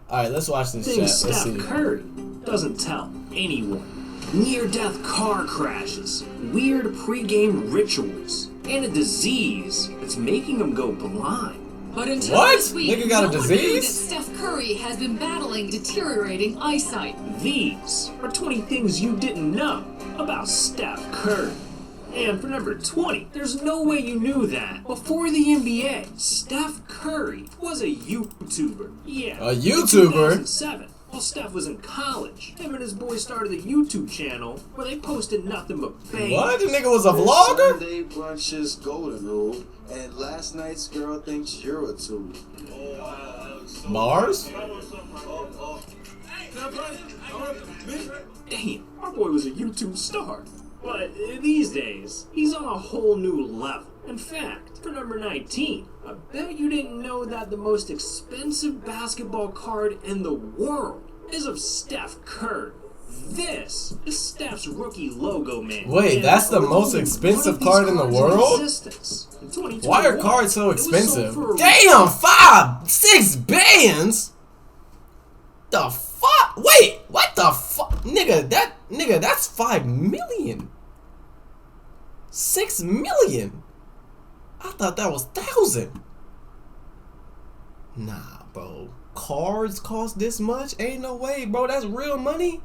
Alright, let's watch this chat. Things Let's Steph see. Curry doesn't tell anyone. Near-death car crashes, weird pre-game rituals, and a disease that's making him go blind. But until What? this week, Nigga got a no one knew that disease? Steph Curry has been battling deteriorating eyesight. These are 20 things you didn't know about Steph Curry. And for number 20, there's no way you knew that. Before the NBA, Steph Curry was a YouTuber. Yeah. A YouTuber? 2007, while Steph was in college, him and his boys started a YouTube channel where they posted nothing but bangs. What? The nigga was a vlogger? Sunday brunch is golden rule, and last night's girl thinks you're a two. Mars? Damn, our boy was a YouTube star. But these days, he's on a whole new level. In fact, for number 19, I bet you didn't know that the most expensive basketball card in the world is of Steph Curry. This is Steph's rookie logo, man. Wait, And that's the only most one expensive of these card in the cards world? existence. In 2021, Why are cards so it was sold expensive? for a Damn, 5-6 bands? The fuck? Wait, what the fuck? Nigga, that's 5 million. 6 million? I thought that was 1,000. Nah, bro. Cards cost this much? Ain't no way, bro. That's real money?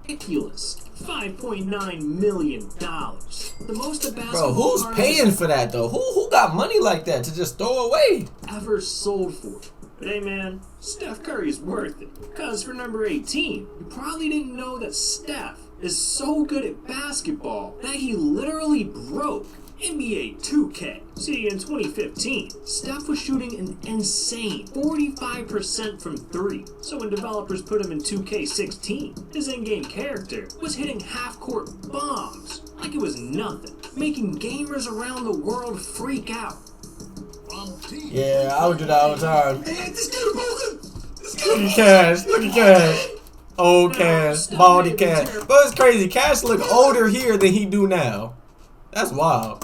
ridiculous $5.9 million. The most a Bro, basketball who's card paying for that though? Who got money like that to just throw away? ever sold for. But hey man, Steph Curry's worth it. Cause for number 18, you probably didn't know that Steph is so good at basketball that he literally broke NBA 2K. See, in 2015, Steph was shooting an insane 45% from 3. So when developers put him in 2K16, his in-game character was hitting half-court bombs like it was nothing, making gamers around the world freak out. Yeah, I would do that all the time. Look at Cash, look at Cash. Old Cash, baldy Cash. But it's crazy, Cash look older here than he do now. That's wild.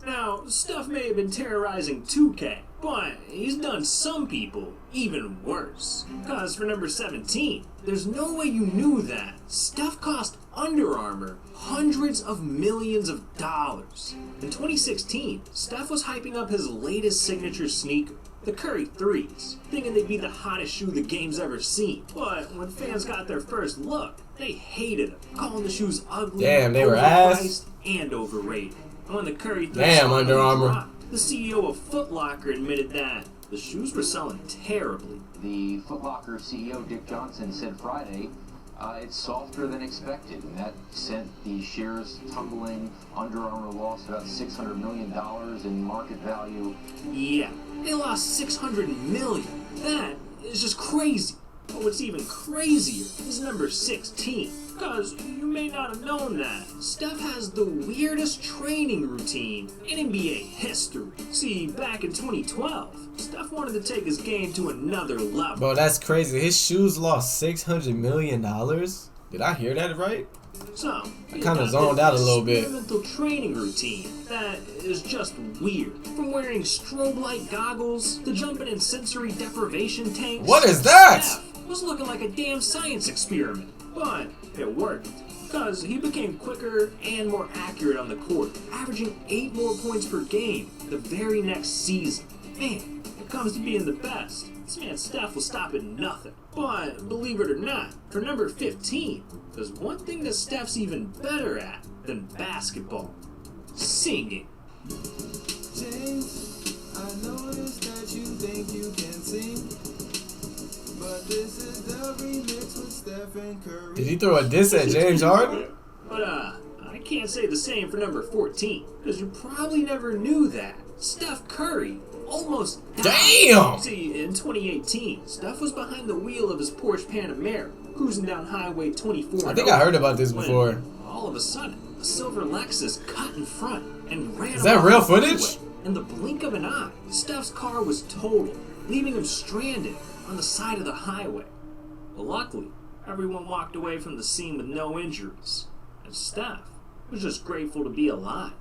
Now, Steph may have been terrorizing 2K, but he's done some people even worse. Cause for number 17, there's no way you knew that Steph cost Under Armour hundreds of millions of dollars. In 2016, Steph was hyping up his latest signature sneaker, the Curry 3s, thinking they'd be the hottest shoe the game's ever seen. But when fans got their first look, they hated them, calling the shoes ugly, Damn, they were ass. overpriced, and overrated. When the Curry 3s Damn, Under Armour. dropped, the CEO of Foot Locker admitted that the shoes were selling terribly. The Foot Locker CEO Dick Johnson said Friday, it's softer than expected, and that sent the shares tumbling. Under Armour lost about $600 million in market value. Yeah, they lost $600 million. That is just crazy. But what's even crazier is number 16. Because you may not have known that Steph has the weirdest training routine in NBA history. See, back in 2012, Steph wanted to take his game to another level. Bro, that's crazy. His shoes lost $600 million? Did I hear that right? So, I kinda zoned out a little bit. Experimental training routine that is just weird. From wearing strobe light goggles to jumping in sensory deprivation tanks. What is that? Steph was looking like a damn science experiment, but it worked. Because he became quicker and more accurate on the court, averaging 8 more points per game the very next season. Man, when it comes to being the best, this man Steph will stop at nothing. But believe it or not, for number 15, there's one thing that Steph's even better at than basketball: singing. James, I noticed that you think you can sing, but this is the remix with Steph and Curry. Did he throw a diss at James Harden? But I can't say the same for number 14, because you probably never knew that Steph Curry almost died. Damn! See, in 2018, Steph was behind the wheel of his Porsche Panamera, cruising down Highway 24. I think I heard about this before. When, all of a sudden, a silver Lexus cut in front and ran. Is that off real the footage? freeway. In the blink of an eye, Steph's car was totaled, leaving him stranded on the side of the highway. But luckily, everyone walked away from the scene with no injuries, and Steph was just grateful to be alive.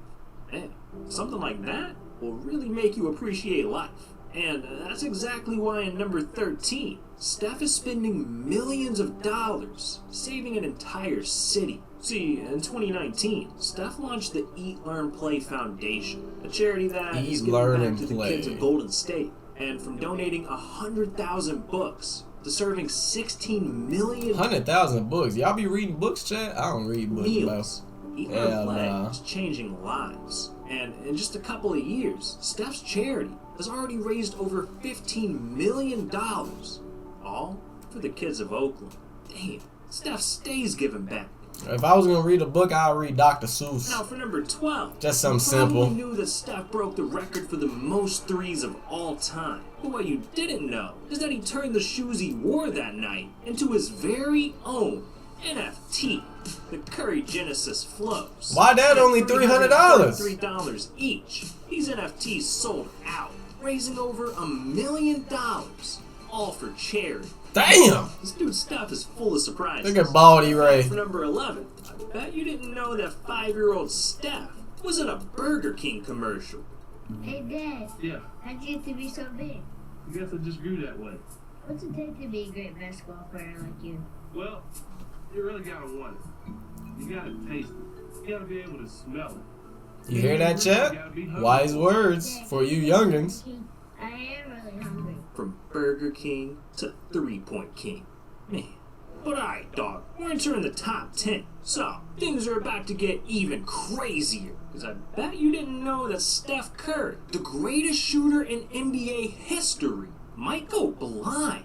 Man, something like that will really make you appreciate life And that's exactly why in number 13, Steph is spending millions of dollars saving an entire city. See, in 2019, Steph launched the Eat, Learn, Play Foundation, a charity that is giving back to the kids of Golden State. And from donating 100,000 books to serving 16 million 100,000 books. Y'all be reading books, chat? I don't read books, meals. Eat, Learn, Play nah. is changing lives. And in just a couple of years, Steph's charity has already raised over $15 million. All for the kids of Oakland. Damn, Steph stays giving back. If I was gonna read a book, I'd read Dr. Seuss. Now for number 12, Just something you probably simple. knew that Steph broke the record for the most threes of all time. But what you didn't know is that he turned the shoes he wore that night into his very own NFT, the Curry Genesis Flows. Why that only $300? $3 each. These NFTs sold out, raising over $1 million, all for charity. Damn! This dude's stuff is full of surprises. Look at Baldy Ray. For number 11, I bet you didn't know that 5-year-old Steph was in a Burger King commercial. Hey Dad, Yeah, how'd you get to be so big? I guess I just grew that way. What's it take to be a great basketball player like you? Well, you really gotta want it. You gotta taste it. You gotta be able to smell it. You hear that, chat? Wise words for you youngins. I am really hungry. From Burger King to 3-Point King. Man. But alright, dog, we're entering the top 10. So, things are about to get even crazier. Because I bet you didn't know that Steph Curry, the greatest shooter in NBA history, might go blind.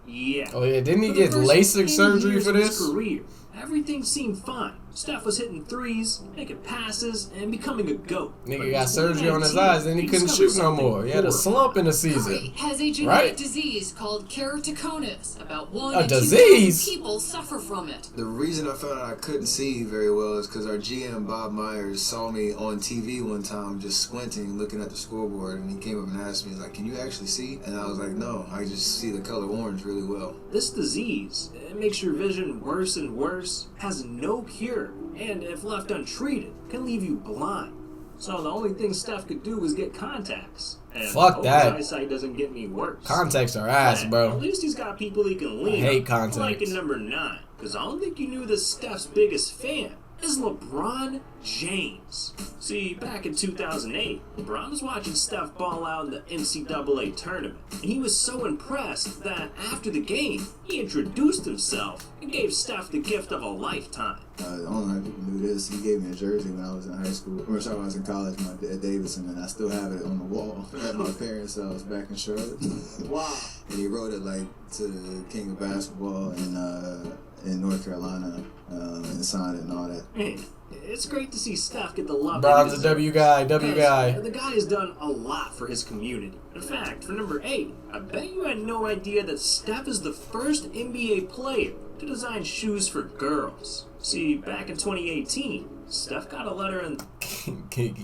Yeah. Oh yeah, didn't he For the get first LASIK 10 surgery years for of his this? career, everything seemed fine. Steph was hitting threes, making passes, and becoming a GOAT. Nigga got surgery on his eyes, then he couldn't shoot no more. He had a slump in the Curry season. has a genetic Right? disease called keratoconus. About 1 A in 2,000 disease? people suffer from it. The reason I found out I couldn't see very well is because our GM, Bob Myers, saw me on TV one time just squinting, looking at the scoreboard, and he came up and asked me, like, can you actually see? And I was like, no, I just see the color orange really well. This disease, it makes your vision worse and worse, has no cure, and if left untreated, can leave you blind. So the only thing Steph could do was get contacts. And Fuck hope that. his eyesight doesn't get any worse. Contacts are ass, At bro. least he's got people he can lean I hate on. contacts. Like in number 9, because I don't think you knew that Steph's biggest fan is LeBron James. See, back in 2008, LeBron was watching Steph ball out in the NCAA tournament, and he was so impressed that after the game, he introduced himself and gave Steph the gift of a lifetime. I don't know how people knew this. He gave me a jersey when I was in high school. Or sorry, when I was in college, at Davidson, and I still have it on the wall at my parents' house back in Charlotte. Wow. And he wrote it like to the king of basketball in North Carolina, and signed it and all that. Man, it's great to see Steph get the love. Bron's that a he W deserves. guy, W Because guy. The guy has done a lot for his community. In fact, for number 8, I bet you had no idea that Steph is the first NBA player to design shoes for girls. See, back in 2018, Steph got a letter in.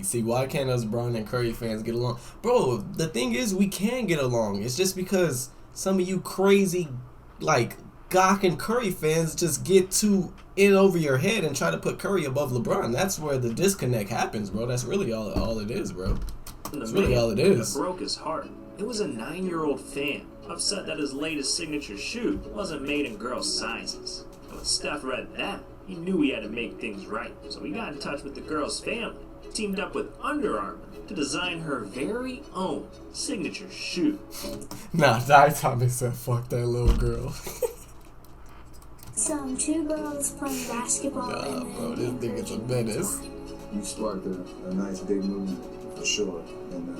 See, why can't us Bron and Curry fans get along? Bro, the thing is, we can get along. It's just because some of you crazy, like, Gawk and Curry fans just get too in over your head and try to put Curry above LeBron. That's where the disconnect happens, bro. That's really all it is, bro. That's really all it is. That broke his heart. It was a 9-year-old fan, upset that his latest signature shoe wasn't made in girls' sizes. But when Steph read that, he knew he had to make things right. So he got in touch with the girl's family, teamed up with Under Armour to design her very own signature shoe. Nah, Ty Thomas said, fuck that little girl. Some 2 girls playing basketball. Nah, bro, this nigga's a menace. You sparked a nice big movement for sure, and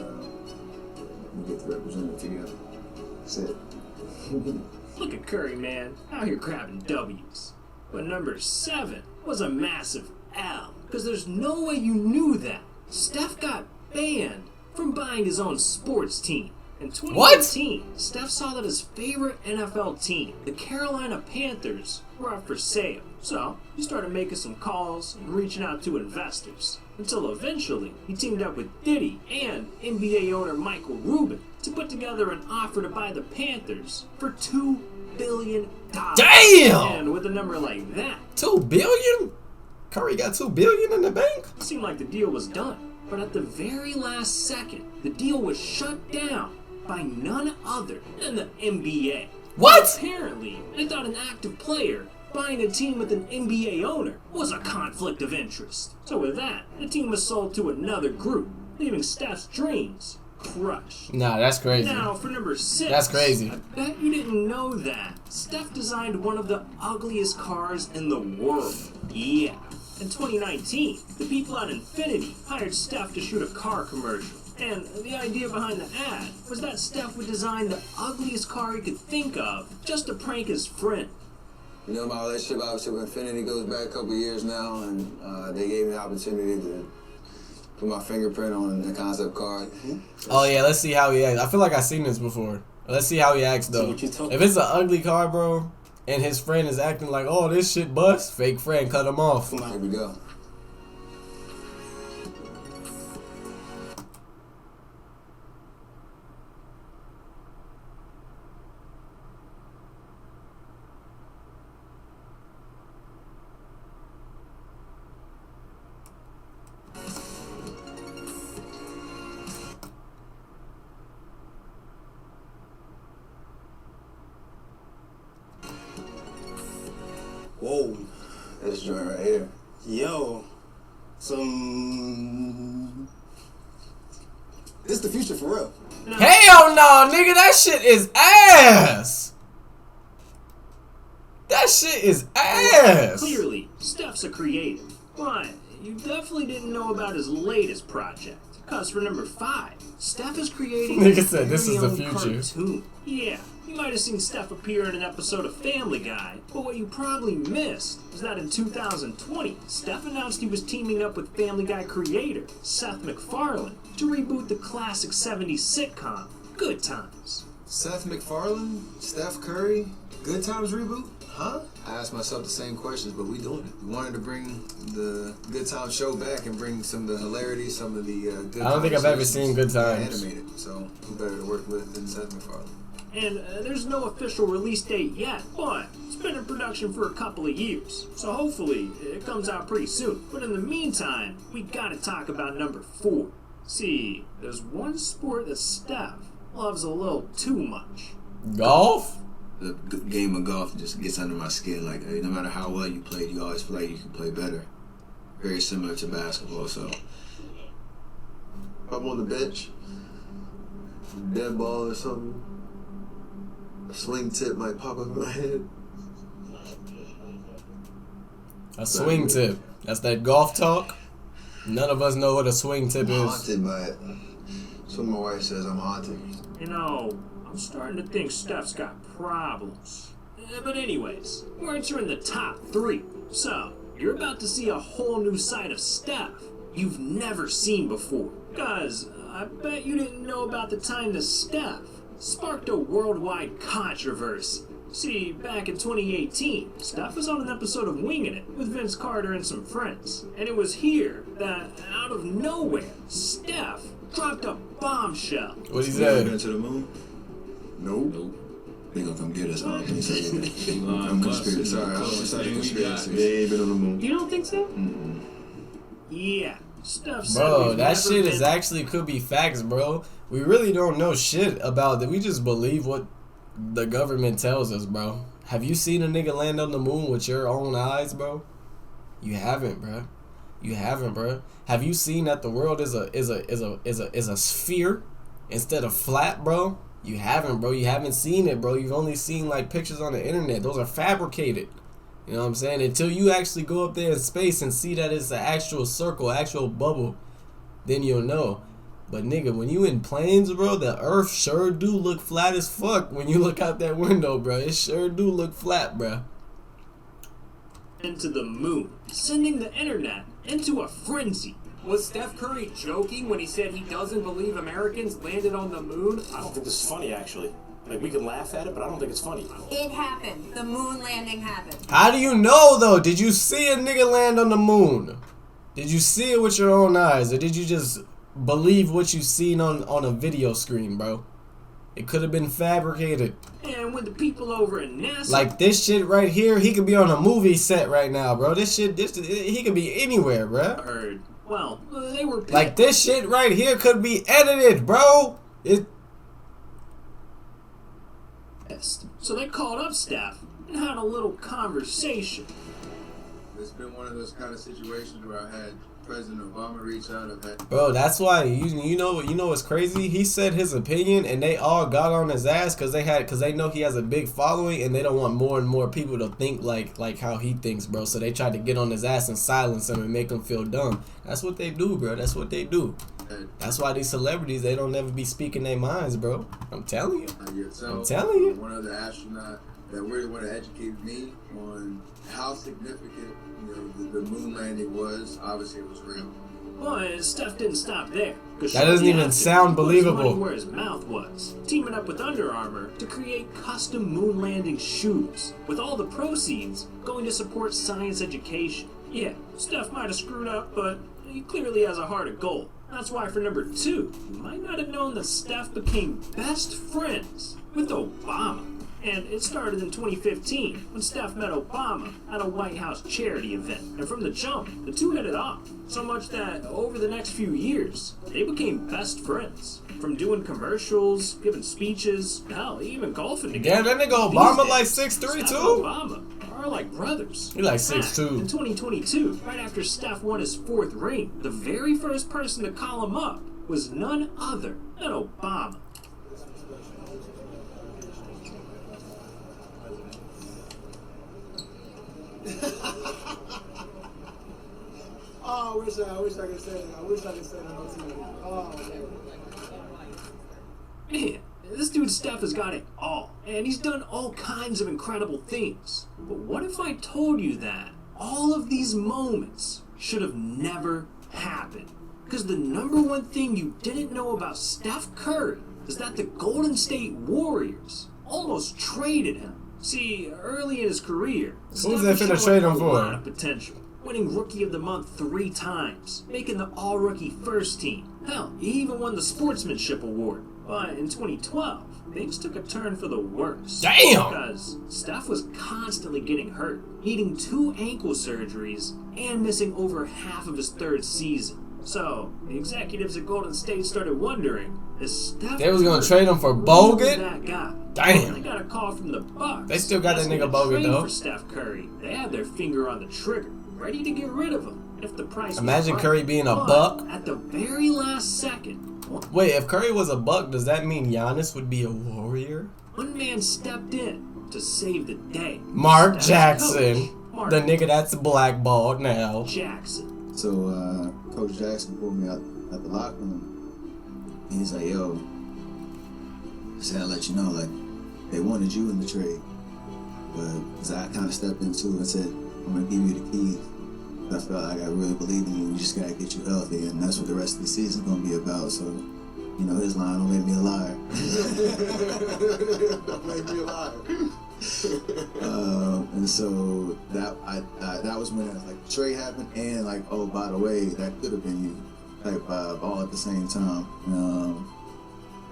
we get to represent it together. That's it. Look at Curry, man, out here grabbing W's. But number 7 was a massive L, because there's no way you knew that. Steph got banned from buying his own sports team. In 2018, Steph saw that his favorite NFL team, the Carolina Panthers, were up for sale. So he started making some calls and reaching out to investors. Until eventually, he teamed up with Diddy and NBA owner Michael Rubin to put together an offer to buy the Panthers for $2 billion. Damn! And with a number like that, $2 billion? Curry got $2 billion in the bank? it seemed like the deal was done. But at the very last second, the deal was shut down by none other than the NBA. What? Apparently, they thought an active player buying a team with an NBA owner was a conflict of interest. So with that, the team was sold to another group, leaving Steph's dreams crushed. Nah, that's crazy. Now, for number 6. That's crazy. I bet you didn't know that. Steph designed one of the ugliest cars in the world. Yeah. In 2019, the people at Infinity hired Steph to shoot a car commercial. And the idea behind the ad was that Steph would design the ugliest car he could think of just to prank his friend. You know, my relationship obviously with Infinity goes back a couple years now, and they gave me the opportunity to put my fingerprint on the concept card. Oh yeah, let's see how he acts. I feel like I've seen this before. Let's see how he acts though. If it's an ugly car, bro, and his friend is acting like, oh, this shit bust, fake friend, cut him off. Here we go. Whoa. This joint right here. Yo. This the future for real. Hell no, nigga, that shit is ass. That shit is ass. Clearly, Steph's a creative, but you definitely didn't know about his latest project. Cause for number 5, Steph is creating Nigga said this very is the own future. cartoon. Yeah, you might have seen Steph appear in an episode of Family Guy, but what you probably missed was that in 2020, Steph announced he was teaming up with Family Guy creator Seth MacFarlane to reboot the classic 70s sitcom Good Times. Seth MacFarlane, Steph Curry, Good Times reboot? Huh? I asked myself the same questions, but we doing it. We wanted to bring the Good Times show back and bring some of the hilarity, some of the good I don't think I've ever seen Good Times. Animated, so who better to work with than Seth MacFarlane? And there's no official release date yet, but it's been in production for a couple of years, so hopefully it comes out pretty soon. But in the meantime, we gotta talk about number 4. See, there's one sport that Steph loves a little too much. Golf? The game of golf just gets under my skin. Like, no matter how well you played, you always feel like you can play better. Very similar to basketball, so. I'm on the bench, dead ball or something, a swing tip might pop up in my head. A swing tip. That's that golf talk. None of us know what a swing tip I'm is. haunted by it. That's what my wife says, I'm haunted. You know, I'm starting to think Steph's got problems. But anyways, we're entering the top 3. So, you're about to see a whole new side of Steph you've never seen before. Cause I bet you didn't know about the time that Steph sparked a worldwide controversy. See, back in 2018, Steph was on an episode of Winging It with Vince Carter and some friends. And it was here that, out of nowhere, Steph dropped a bombshell. What he You ever said? been to the moon? Nope. They gonna come get us. I don't think so. I'm conspiracy. Sorry, I'm sorry, conspiracy. They ain't been on the moon. You don't think so? Yeah. Steph said Bro, we've that never shit is been- actually could be facts, bro. We really don't know shit about it. We just believe what the government tells us, bro. Have you seen a nigga land on the moon with your own eyes, bro? You haven't, bro. You haven't, bro. Have you seen that the world is a sphere instead of flat, bro? You haven't, bro. You haven't seen it, bro. You've only seen like pictures on the internet. Those are fabricated. You know what I'm saying? Until you actually go up there in space and see that it's an actual circle, actual bubble, then you'll know. But nigga, when you in planes, bro, the earth sure do look flat as fuck when you look out that window, bro. It sure do look flat, bro. into the moon, sending the internet into a frenzy. Was Steph Curry joking when he said he doesn't believe Americans landed on the moon? I don't think this is funny, actually. Like, we can laugh at it, but I don't think it's funny. It happened. The moon landing happened. How do you know, though? Did you see a nigga land on the moon? Did you see it with your own eyes? Or did you just believe what you seen on a video screen, bro? It could have been fabricated. And when the people over at NASA... Like this shit right here, he could be on a movie set right now, bro. This shit, he could be anywhere, bro. heard, well, they were... Like this shit right here could be edited, bro. pissed. So they called up Steph and had a little conversation. It's been one of those kind of situations where I had President Obama reach out. I've had Bro, that's why you know what's crazy? He said his opinion and they all got on his ass because they know he has a big following and they don't want more and more people to think like how he thinks, bro. So they tried to get on his ass and silence him and make him feel dumb. That's what they do, bro. That's what they do. That's why these celebrities, they don't ever be speaking their minds, bro. I'm telling you. I'm telling you. One other astronaut that really want to educate me on how significant, the moon landing was. Obviously, it was real. Well, Steph didn't stop there. That doesn't even sound believable. Where his mouth was, teaming up with Under Armour to create custom moon landing shoes, with all the proceeds going to support science education. Yeah, Steph might have screwed up, but he clearly has a heart of gold. That's why for number 2, you might not have known that Steph became best friends with Obama. And it started in 2015 when Steph met Obama at a White House charity event. And from the jump, the two hit it off. So much that over the next few years, they became best friends. From doing commercials, giving speeches, hell, even golfing together. Yeah, that nigga Obama like 6'3" too? Obama are like brothers. He like 6'2". In 2022, right after Steph won his 4th ring, the very first person to call him up was none other than Obama. Oh, I wish I could say that. I wish I could say that on TV. Oh, man, this dude Steph has got it all, and he's done all kinds of incredible things. But what if I told you that all of these moments should have never happened? Because the number one thing you didn't know about Steph Curry is that the Golden State Warriors almost traded him. See, early in his career, who's they finna trade him for? A lot of potential. Winning Rookie of the Month 3 times, making the All-Rookie First Team. Hell, he even won the Sportsmanship Award. But in 2012, things took a turn for the worse. Damn! Because Steph was constantly getting hurt, needing 2 ankle surgeries, and missing over half of his 3rd season. So, the executives at Golden State started wondering, is Steph they was gonna trade him for Bogut? That guy? Damn. They got a call from the Bucks. They still got that nigga Bogut though. For Steph Curry, they had their finger on the trigger, ready to get rid of him if the price. Imagine was Curry being a but buck. At the very last second. Wait, if Curry was a buck, does that mean Giannis would be a warrior? One man stepped in to save the day. Mark Jackson, Mark the nigga that's blackballed now. Jackson. So Coach Jackson pulled me out at the locker room, and he's like, "Yo, I said I'll let you know, like they wanted you in the trade, but I kind of stepped into it and said I'm gonna give you the keys. I felt like I really believe in you. We just gotta get you healthy, and that's what the rest of the season's gonna be about. So, his line don't make me a liar. Don't make me a liar. And so that was when the trade happened, and oh, by the way, that could have been you, all at the same time.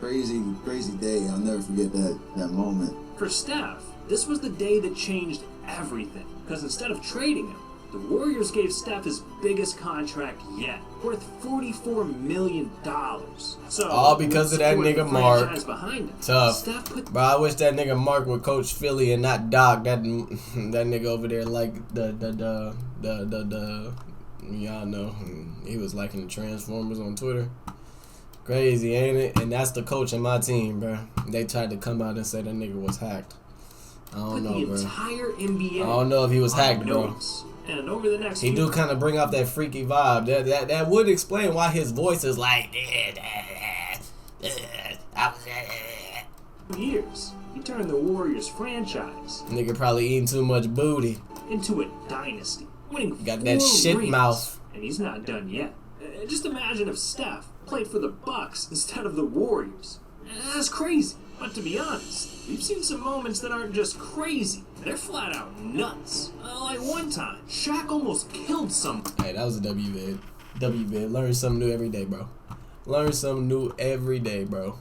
Crazy day. I'll never forget that moment. For Steph, this was the day that changed everything. Because instead of trading him, the Warriors gave Steph his biggest contract yet, worth $44 million. So all because of that nigga Mark. Tough. Bro, I wish that nigga Mark would coach Philly and not Doc. That nigga over there y'all know. He was liking the Transformers on Twitter. Crazy, ain't it? And that's the coach in my team, bro. They tried to come out and say that nigga was hacked. I don't know, bro. The entire NBA. I don't know if he was hacked, bro. And over the next he do kind of bring off that freaky vibe. That would explain why his voice is like years. He turned the Warriors franchise. Nigga probably eating too much booty. Into a dynasty. Winning got that shit rings. mouth. And he's not done yet. Just imagine if Steph played for the Bucks instead of the Warriors. That's crazy. But to be honest, we've seen some moments that aren't just crazy. They're flat out nuts. Like one time, Shaq almost killed someone. Hey, that was a W-vid. W-vid. Learn something new every day, bro. Learn something new every day, bro.